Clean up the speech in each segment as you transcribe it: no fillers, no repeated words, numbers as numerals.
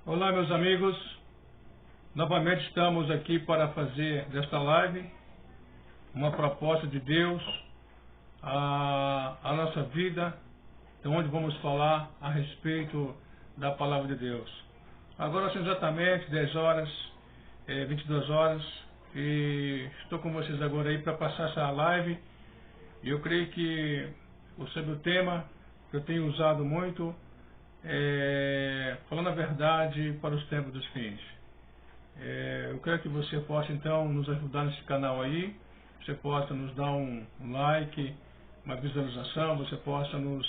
Olá, meus amigos. Novamente estamos aqui para fazer desta live uma proposta de Deus à nossa vida, onde vamos falar a respeito da palavra de Deus. Agora são exatamente 10 horas, 22 horas, e estou com vocês agora aí para passar essa live. E eu creio que sobre o tema que eu tenho usado muito, falando a verdade para os tempos dos fins. Eu quero que você possa então nos ajudar nesse canal aí, você possa nos dar um like, uma visualização, você possa nos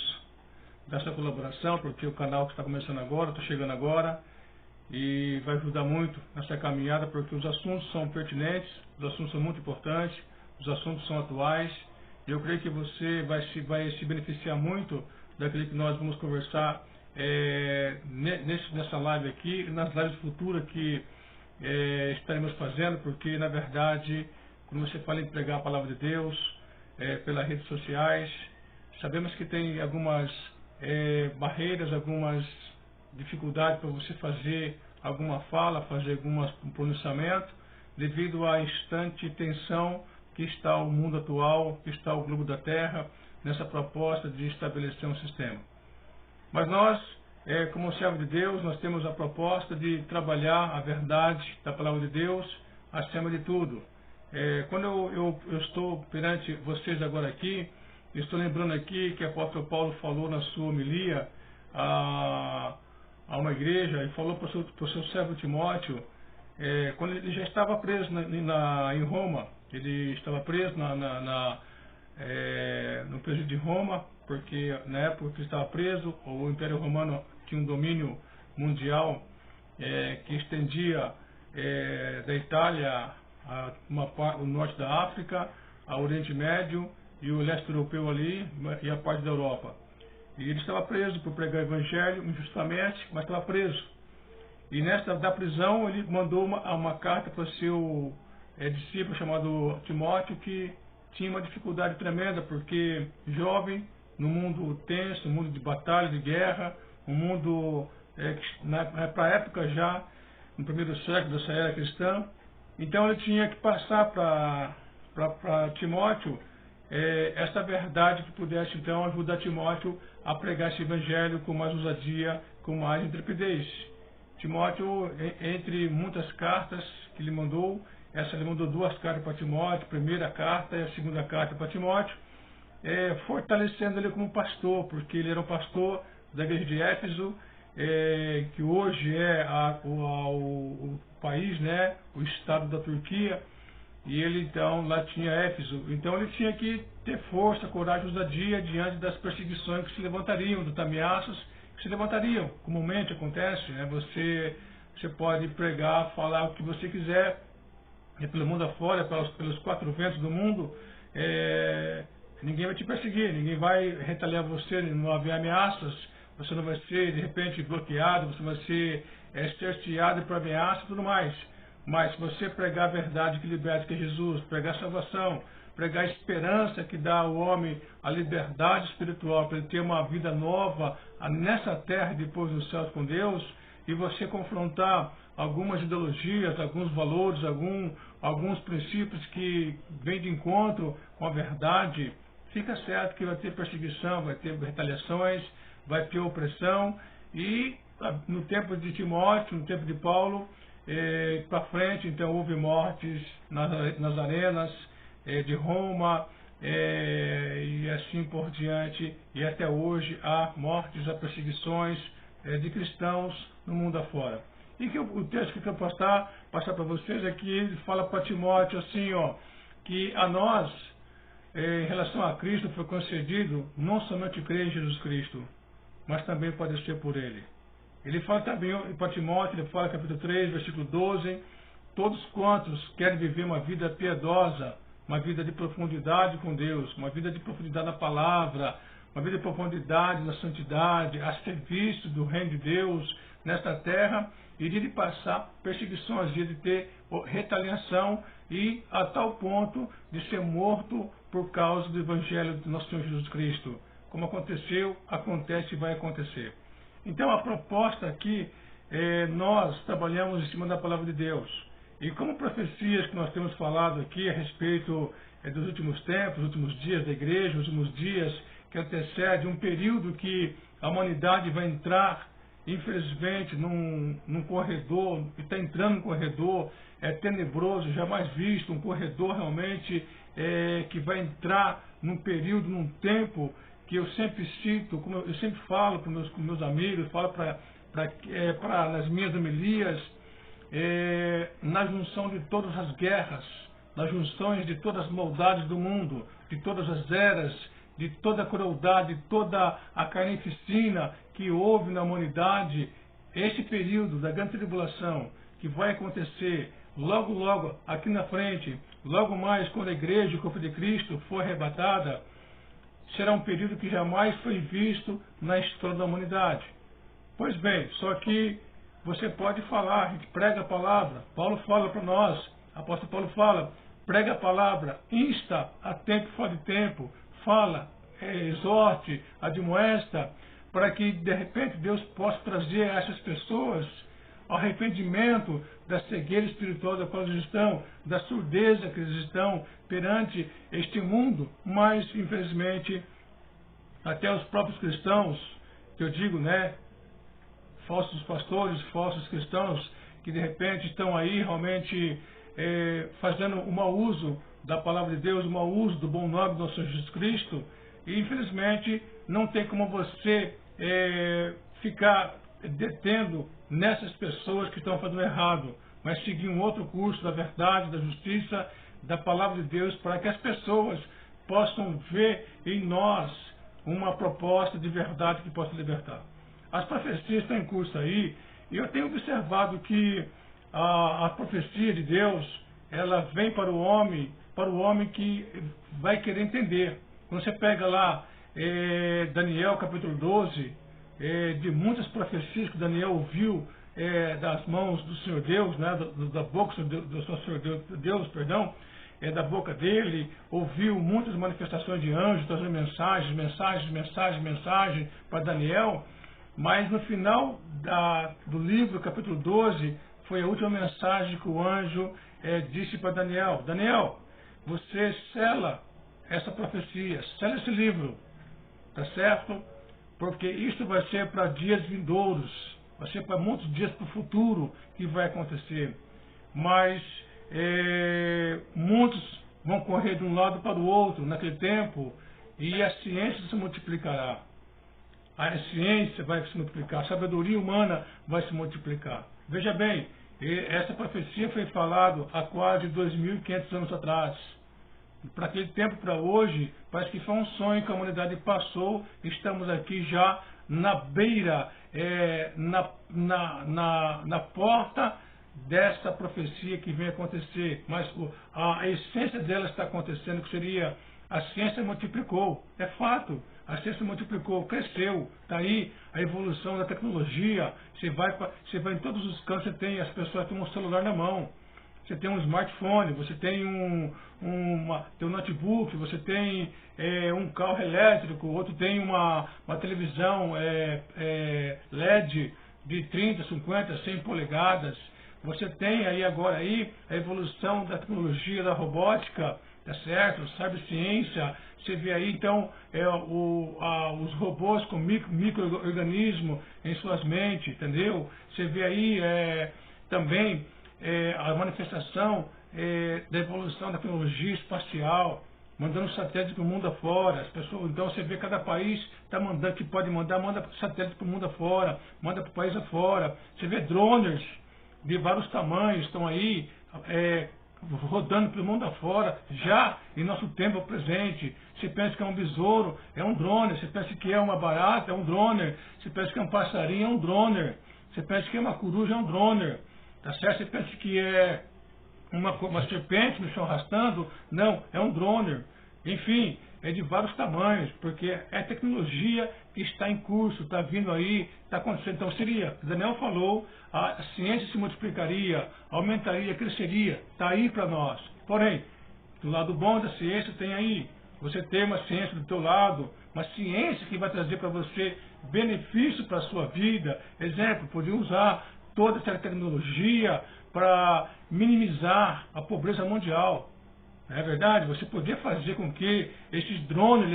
dar essa colaboração, porque o canal que está começando agora, está chegando agora, e vai ajudar muito nessa caminhada, porque os assuntos são pertinentes, os assuntos são muito importantes, os assuntos são atuais, e eu creio que você vai se beneficiar muito daquilo que nós vamos conversar nessa live aqui, e nas lives futuras que estaremos fazendo, porque na verdade, quando você fala em pregar a palavra de Deus pelas redes sociais, sabemos que tem algumas barreiras, algumas dificuldades para você fazer alguma fala, fazer algum pronunciamento, devido à instante tensão que está o mundo atual, que está o globo da Terra, nessa proposta de estabelecer um sistema. Mas nós, como servo de Deus, nós temos a proposta de trabalhar a verdade da palavra de Deus acima de tudo. Quando eu estou perante vocês agora aqui, eu estou lembrando aqui que o apóstolo Paulo falou na sua homilia a uma igreja, e falou para o seu servo Timóteo, quando ele já estava preso em Roma. Ele estava preso no presídio de Roma, porque na época que ele estava preso, o Império Romano tinha um domínio mundial que estendia da Itália o norte da África, ao Oriente Médio e o leste europeu ali, e a parte da Europa. E ele estava preso por pregar o Evangelho injustamente, mas estava preso. E da prisão ele mandou uma carta para o seu discípulo chamado Timóteo, que tinha uma dificuldade tremenda, porque jovem, no mundo tenso, no mundo de batalha, de guerra, um mundo para a época já, no primeiro século dessa era cristã. Então ele tinha que passar para Timóteo essa verdade que pudesse então ajudar Timóteo a pregar esse evangelho com mais ousadia, com mais intrepidez. Timóteo, entre muitas cartas que ele mandou, ele mandou 2 cartas para Timóteo, a primeira carta e a segunda carta para Timóteo, fortalecendo ele como pastor, porque ele era um pastor da igreja de Éfeso, que hoje é o país, né, o estado da Turquia, e ele então lá tinha Éfeso. Então ele tinha que ter força, coragem, ousadia diante das perseguições que se levantariam, das ameaças que se levantariam. Comumente acontece, né? Você pode pregar, falar o que você quiser, pelo mundo afora, pelos 4 ventos do mundo, ninguém vai te perseguir, ninguém vai retaliar você, não vai haver ameaças, você não vai ser de repente bloqueado, você vai ser cerceado por ameaça e tudo mais. Mas se você pregar a verdade que liberta, que é Jesus, pregar a salvação, pregar a esperança que dá ao homem a liberdade espiritual para ele ter uma vida nova nessa terra e depois nos céus com Deus, e você confrontar algumas ideologias, alguns valores, alguns princípios que vêm de encontro com a verdade, fica certo que vai ter perseguição, vai ter retaliações, vai ter opressão. E no tempo de Timóteo, no tempo de Paulo, para frente, então houve mortes nas arenas de Roma, e assim por diante, e até hoje há mortes, há perseguições de cristãos no mundo afora. E que o texto que eu quero passar para vocês aqui, ele fala para Timóteo assim, que a nós, em relação a Cristo, foi concedido não somente crer em Jesus Cristo, mas também padecer por Ele. Ele fala também para Timóteo, ele fala capítulo 3, versículo 12, todos quantos querem viver uma vida piedosa, uma vida de profundidade com Deus, uma vida de profundidade na palavra, uma vida de profundidade na santidade, a serviço do reino de Deus nesta terra, iria de passar perseguições, iria de ter retaliação e a tal ponto de ser morto por causa do Evangelho do nosso Senhor Jesus Cristo. Como aconteceu, acontece e vai acontecer. Então a proposta aqui nós trabalhamos em cima da palavra de Deus. E como profecias que nós temos falado aqui a respeito dos últimos tempos, os últimos dias da igreja, os últimos dias que antecede um período que a humanidade vai entrar, infelizmente, num corredor, que está entrando num corredor tenebroso, jamais visto, um corredor realmente que vai entrar num período, num tempo que eu sempre cito, como eu sempre falo com meus amigos, falo nas minhas homilias, na junção de todas as guerras, nas junções de todas as maldades do mundo, de todas as eras, de toda a crueldade, toda a carnificina que houve na humanidade, esse período da grande tribulação que vai acontecer logo, logo aqui na frente, logo mais quando a igreja, o corpo de Cristo, for arrebatada, será um período que jamais foi visto na história da humanidade. Pois bem, só que você pode falar, a gente prega a palavra, Paulo fala para nós, apóstolo Paulo fala, prega a palavra, insta a tempo fora de tempo, fala, exorte, admoesta, para que de repente Deus possa trazer a essas pessoas ao arrependimento da cegueira espiritual da qual eles estão, da surdeza que eles estão perante este mundo, mas infelizmente até os próprios cristãos, que eu digo, falsos pastores, falsos cristãos, que de repente estão aí realmente fazendo um mau uso da palavra de Deus, um mau uso do bom nome do nosso Senhor Jesus Cristo, e infelizmente não tem como você ficar detendo nessas pessoas que estão fazendo errado, mas seguir um outro curso da verdade, da justiça, da palavra de Deus, para que as pessoas possam ver em nós uma proposta de verdade que possa libertar. As profecias estão em curso aí, e eu tenho observado que a profecia de Deus, ela vem para o homem que vai querer entender. Quando você pega lá Daniel capítulo 12, de muitas profecias que Daniel ouviu das mãos do Senhor Deus, da boca do Senhor Deus, da boca dele, ouviu muitas manifestações de anjos, trazendo mensagens para Daniel, mas no final do livro, capítulo 12, foi a última mensagem que o anjo disse para Daniel: Daniel, você sela essa profecia, sela esse livro, tá certo? Porque isso vai ser para dias vindouros, vai ser para muitos dias para o futuro que vai acontecer. Mas muitos vão correr de um lado para o outro naquele tempo, e a ciência se multiplicará. A ciência vai se multiplicar, a sabedoria humana vai se multiplicar. Veja bem, essa profecia foi falada há quase 2.500 anos atrás. Para aquele tempo, para hoje, parece que foi um sonho que a humanidade passou. Estamos aqui já na beira, na porta dessa profecia que vem acontecer. Mas a essência dela está acontecendo, que seria: a ciência multiplicou. É fato. A ciência multiplicou, cresceu. Está aí a evolução da tecnologia. Você vai em todos os cantos, as pessoas têm um celular na mão. Você tem um smartphone, você tem um notebook, você tem um carro elétrico, outro tem uma televisão LED de 30, 50, 100 polegadas. Você tem aí agora a evolução da tecnologia, da robótica, tá certo? Cyberciência. Você vê aí então os robôs com micro-organismos em suas mentes, entendeu? Você vê aí também a manifestação da evolução da tecnologia espacial, mandando satélites para o mundo afora. As pessoas, então você vê cada país está mandando, que pode mandar, manda satélites para o mundo afora, manda para o país afora. Você vê drones de vários tamanhos, estão aí rodando pelo mundo afora, já em nosso tempo presente. Você pensa que é um besouro, é um drone. Você pensa que é uma barata, é um drone. Você pensa que é um passarinho, é um drone. Você pensa que é uma coruja, é um drone. Tá certo? Você pensa que é uma serpente no chão arrastando? Não, é um drone. Enfim, é de vários tamanhos, porque é tecnologia que está em curso, está vindo aí, está acontecendo. Então seria, Daniel falou, a ciência se multiplicaria, aumentaria, cresceria, está aí para nós. Porém, do lado bom da ciência tem aí, você tem uma ciência do teu lado, uma ciência que vai trazer para você benefício para a sua vida. Exemplo, poder usar toda essa tecnologia para minimizar a pobreza mundial. Não é verdade? Você podia fazer com que esses drones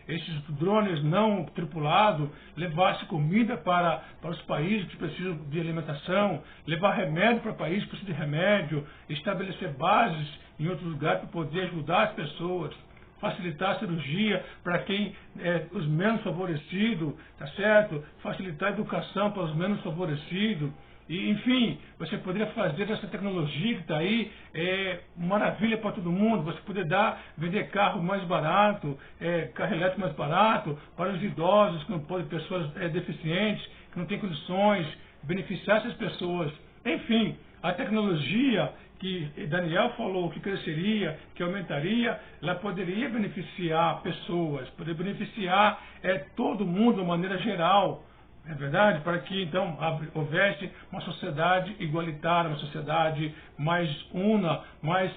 esses drones não tripulados, levassem comida para os países que precisam de alimentação, levar remédio para países que precisam de remédio, estabelecer bases em outros lugares para poder ajudar as pessoas, facilitar a cirurgia para quem os menos favorecidos, tá certo? Facilitar a educação para os menos favorecidos. E, enfim, você poderia fazer essa tecnologia que está aí, maravilha para todo mundo. Você poder vender carro mais barato, carro elétrico mais barato, para os idosos, pessoas deficientes, que não têm condições, beneficiar essas pessoas. Enfim, a tecnologia que Daniel falou que cresceria, que aumentaria, ela poderia beneficiar pessoas, poderia beneficiar todo mundo de uma maneira geral. É verdade? Para que então houvesse uma sociedade igualitária, uma sociedade mais una, mais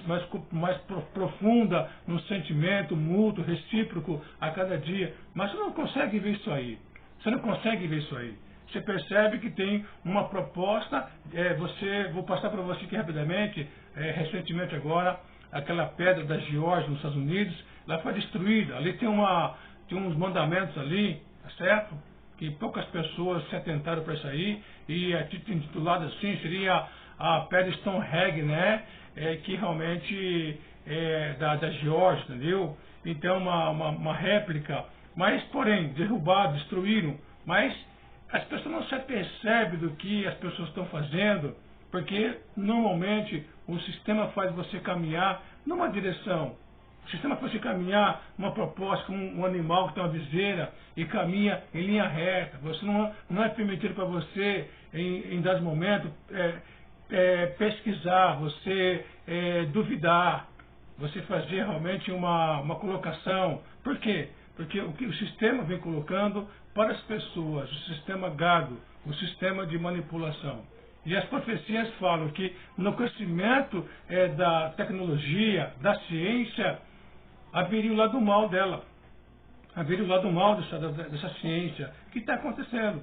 profunda no sentimento mútuo, recíproco a cada dia. Mas você não consegue ver isso aí. Você não consegue ver isso aí. Você percebe que tem uma proposta, vou passar para você aqui rapidamente, recentemente agora, aquela pedra da Geórgia nos Estados Unidos, ela foi destruída. Ali tem uns mandamentos ali, tá certo? Que poucas pessoas se atentaram para isso aí, e intitulado assim seria a pedra Stonehenge, né? Que realmente é da Geórgia, entendeu? Então uma réplica, mas porém derrubaram, destruíram, mas as pessoas não se apercebem do que as pessoas estão fazendo, porque normalmente o sistema faz você caminhar numa direção. O sistema faz você caminhar numa proposta com um animal que tem uma viseira e caminha em linha reta. Você não é permitido para você, em dados momentos, pesquisar, você duvidar, você fazer realmente uma colocação. Por quê? Porque o que o sistema vem colocando para as pessoas, o sistema gado, o sistema de manipulação. E as profecias falam que no crescimento da tecnologia, da ciência, haveria o lado mal dela. Haveria o lado mal dessa ciência. Que está acontecendo.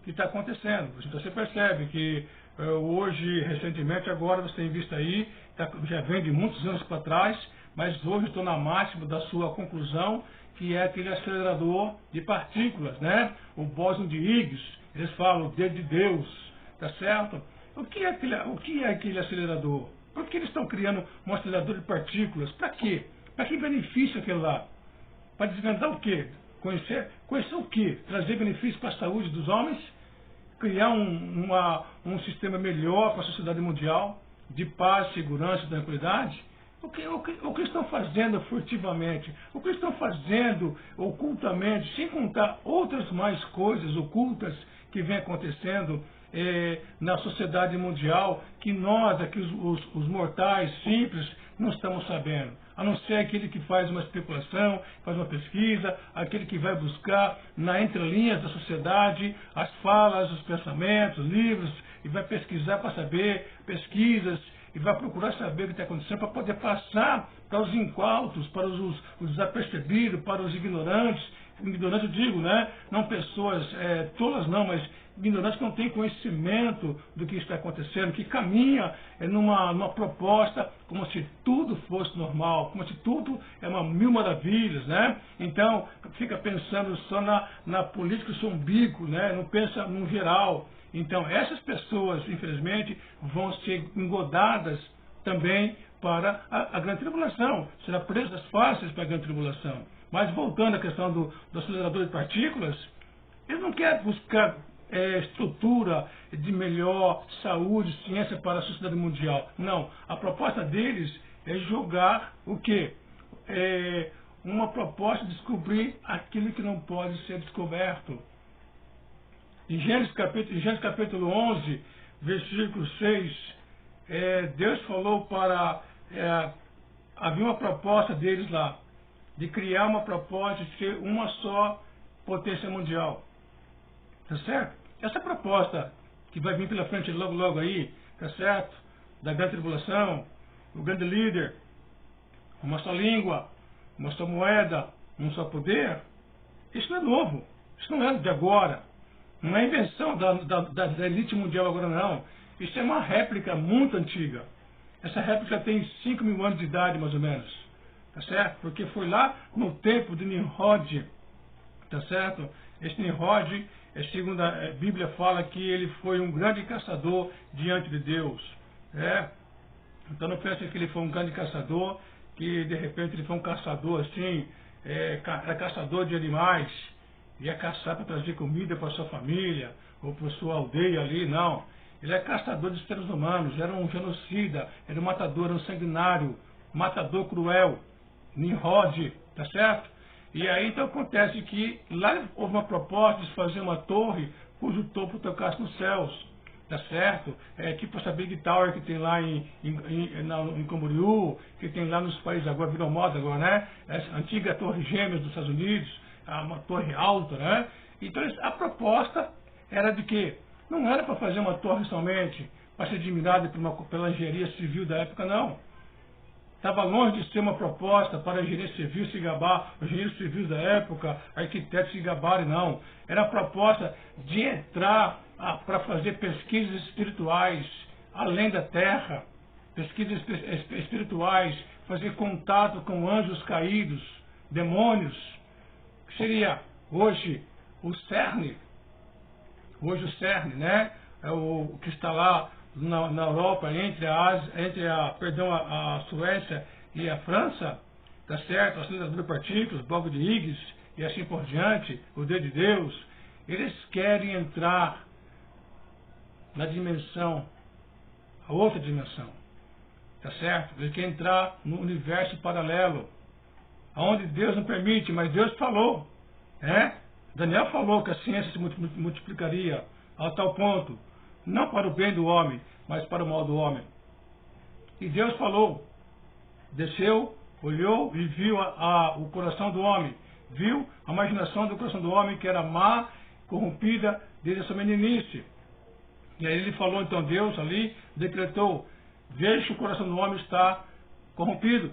Então você percebe que hoje, recentemente, agora você tem visto aí, já vem de muitos anos para trás, mas hoje estou na máxima da sua conclusão, que é aquele acelerador de partículas, né? O bóson de Higgs, eles falam o dedo de Deus, tá certo? O que é aquele acelerador? Por que eles estão criando um acelerador de partículas? Para quê? Para que benefício aquele lá? Para desvendar o quê? Conhecer o quê? Trazer benefícios para a saúde dos homens? Criar um sistema melhor para a sociedade mundial, de paz, segurança e tranquilidade? O que estão fazendo furtivamente? O que estão fazendo ocultamente, sem contar outras mais coisas ocultas que vem acontecendo na sociedade mundial, que nós, aqui os mortais simples, não estamos sabendo. A não ser aquele que faz uma especulação, faz uma pesquisa, aquele que vai buscar na entrelinhas da sociedade as falas, os pensamentos, livros, e vai pesquisar para saber, pesquisas, e vai procurar saber o que está acontecendo para poder passar para os incautos, para os desapercebidos, para os ignorantes. Ignorantes eu digo, né? Não pessoas tolas não, mas ignorantes que não têm conhecimento do que está acontecendo, que caminha numa proposta como se tudo fosse normal, como se tudo é uma mil maravilhas, né? Então, fica pensando só na política do seu umbigo, né? Não pensa no geral. Então, essas pessoas, infelizmente, vão ser engodadas também para a grande tribulação. Será presas fáceis para a grande tribulação. Mas voltando à questão do acelerador de partículas, eles não querem buscar estrutura de melhor saúde, ciência para a sociedade mundial. Não. A proposta deles é jogar o quê? Uma proposta de descobrir aquilo que não pode ser descoberto. Em Gênesis capítulo 11, versículo 6, Deus falou havia uma proposta deles lá, de criar uma proposta de ser uma só potência mundial. Tá certo? Essa proposta que vai vir pela frente logo, logo aí, tá certo? Da grande tribulação, o grande líder, uma só língua, uma só moeda, um só poder, isso não é novo, isso não é de agora. Não é invenção da elite mundial agora, não. Isso é uma réplica muito antiga. Essa réplica tem 5.000 anos de idade, mais ou menos. Tá certo? Porque foi lá no tempo de Nimrod. Tá certo? Esse Nimrod, segundo a Bíblia, fala que ele foi um grande caçador diante de Deus. Então não pense que ele foi um grande caçador, que de repente ele foi um caçador assim, era caçador de animais, ia caçar para trazer comida para sua família, ou para sua aldeia ali, não. Ele é caçador de seres humanos, era um genocida, era um matador, era um sanguinário, matador cruel, Nimrod, tá certo? E aí então acontece que lá houve uma proposta de fazer uma torre cujo topo tocasse nos céus, tá certo? Tipo essa Big Tower que tem lá em Camboriú, que tem lá nos países agora, virou moda agora, né? Essa antiga Torre Gêmeas dos Estados Unidos, uma torre alta, né? Então a proposta era de quê? Não era para fazer uma torre somente, para ser admirada pela engenharia civil da época, não. Estava longe de ser uma proposta para a engenharia civil se gabar, os engenheiros civis da época, arquitetos se gabarem, não. Era a proposta de entrar para fazer pesquisas espirituais, além da terra, pesquisas espirituais, fazer contato com anjos caídos, demônios, que seria hoje o CERN, né? O que está lá na Europa, entre a Suécia e a França, tá certo? O acelerador de partículas, Bob de Higgs e assim por diante, o dedo de Deus, eles querem entrar na dimensão, a outra dimensão, tá certo? Eles querem entrar no universo paralelo, onde Deus não permite, mas Deus falou, né? Daniel falou que a ciência se multiplicaria a tal ponto, não para o bem do homem, mas para o mal do homem. E Deus falou, desceu, olhou e viu o coração do homem, viu a imaginação do coração do homem que era má, corrompida desde a sua meninice. E aí ele falou, então Deus ali decretou, veja que o coração do homem está corrompido.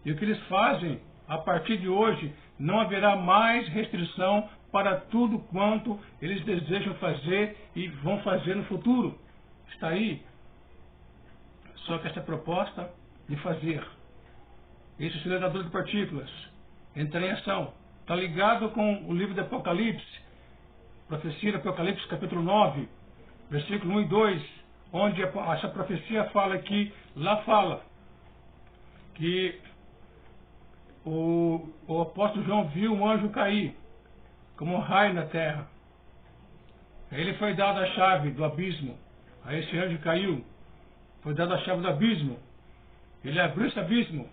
E o que eles fazem, a partir de hoje, não haverá mais restrição para tudo quanto eles desejam fazer e vão fazer no futuro. Está aí. Só que essa proposta de fazer esse acelerador de partículas entrar em ação está ligado com o livro do Apocalipse, profecia do Apocalipse capítulo 9, versículo 1 e 2, onde essa profecia fala que, lá fala que o apóstolo João viu um anjo cair como um raio na terra. A ele foi dada a chave do abismo. A esse anjo caiu, foi dada a chave do abismo. Ele abriu esse abismo.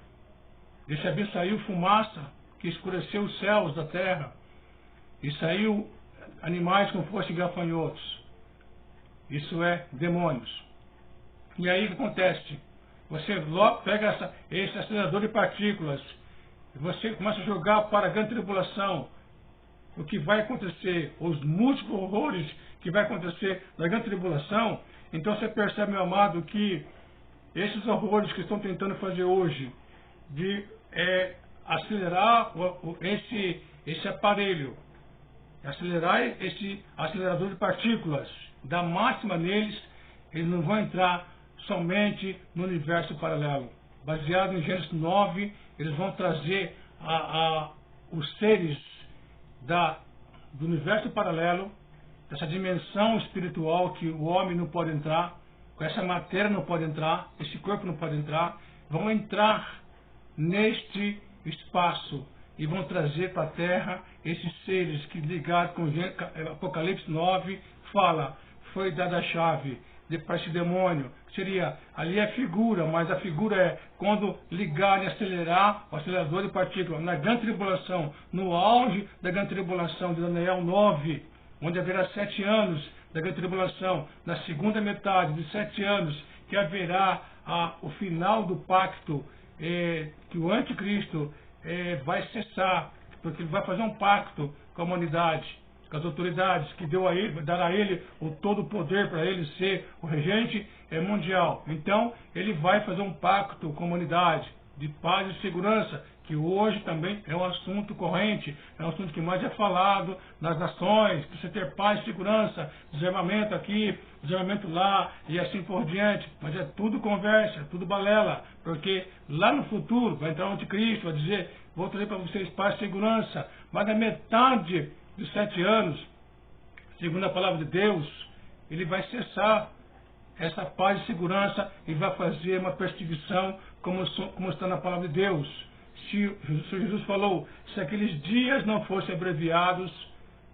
Desse abismo saiu fumaça que escureceu os céus da terra. E saiu animais como fossem gafanhotos. Isso é demônios. E aí o que acontece? Você pega esse acelerador de partículas, você começa a jogar para a grande tribulação. O que vai acontecer, os múltiplos horrores que vai acontecer na grande tribulação. Então você percebe, meu amado, que esses horrores que estão tentando fazer hoje, de acelerar esse aparelho, acelerar esse acelerador de partículas, dar máxima neles, eles não vão entrar somente no universo paralelo. Baseado em Gênesis 9, eles vão trazer os seres do universo paralelo, dessa dimensão espiritual que o homem não pode entrar, com essa matéria não pode entrar, esse corpo não pode entrar, vão entrar neste espaço e vão trazer para a Terra esses seres que, ligados com Apocalipse 9, fala, foi dada a chave para esse demônio. Seria, ali é figura, mas a figura é quando ligar e acelerar o acelerador de partículas na grande tribulação, no auge da grande tribulação de Daniel 9, onde haverá 7 anos da grande tribulação, na segunda metade de 7 anos, que haverá o final do pacto, que o anticristo vai cessar, porque ele vai fazer um pacto com a humanidade, com as autoridades, que dará a ele todo o poder para ele ser o regente mundial. Então, ele vai fazer um pacto com a humanidade, de paz e segurança, que hoje também é um assunto corrente, é um assunto que mais é falado nas nações, precisa ter paz e segurança, desarmamento aqui, desarmamento lá, e assim por diante. Mas é tudo conversa, é tudo balela, porque lá no futuro vai entrar o anticristo, vai dizer, vou trazer para vocês paz e segurança, mas na metade dos 7 anos, segundo a palavra de Deus, ele vai cessar essa paz e segurança e vai fazer uma perseguição como está na palavra de Deus. Se o Senhor Jesus falou, se aqueles dias não fossem abreviados,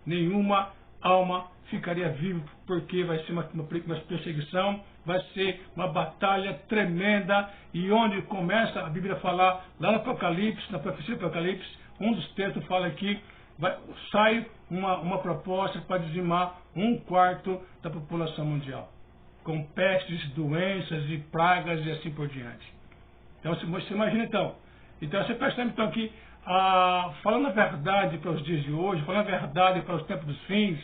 nenhuma alma ficaria viva, porque vai ser uma perseguição, vai ser uma batalha tremenda, e onde começa a Bíblia a falar, lá no Apocalipse, na profecia do Apocalipse, um dos textos fala aqui, sai uma proposta para dizimar 1/4 da população mundial, com pestes, doenças e pragas e assim por diante. Então você imagina então você percebe então que, falando a verdade para os dias de hoje, falando a verdade para os tempos dos fins,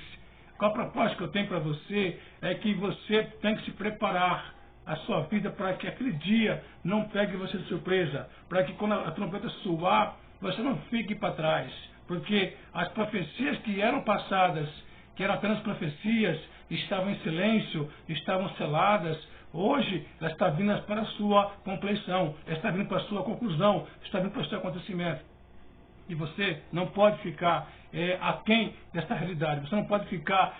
qual a proposta que eu tenho para você é que você tem que se preparar a sua vida para que aquele dia não pegue você de surpresa, para que quando a trombeta soar, você não fique para trás, porque as profecias que eram passadas, que eram apenas profecias, estavam em silêncio, estavam seladas. Hoje, ela está vindo para a sua compleição, ela está vindo para a sua conclusão, está vindo para o seu acontecimento. E você não pode ficar aquém dessa realidade, você não pode ficar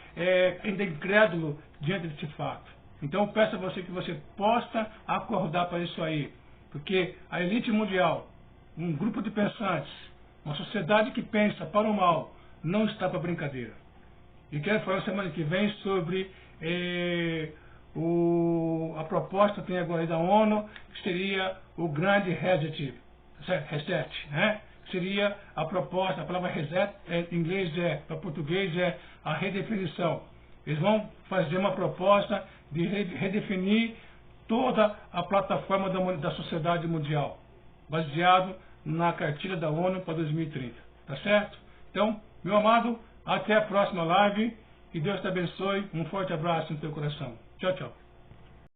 ainda incrédulo diante desse fato. Então, eu peço a você que você possa acordar para isso aí, porque a elite mundial, um grupo de pensantes, uma sociedade que pensa para o mal, não está para brincadeira. E quero falar semana que vem sobre a proposta que tem agora aí da ONU, que seria o grande reset, né? Seria a proposta, a palavra reset em inglês para português é a redefinição. Eles vão fazer uma proposta de redefinir toda a plataforma da sociedade mundial, baseado na cartilha da ONU para 2030. Tá certo? Então, meu amado, até a próxima live. Que Deus te abençoe. Um forte abraço no teu coração. Tchau, tchau.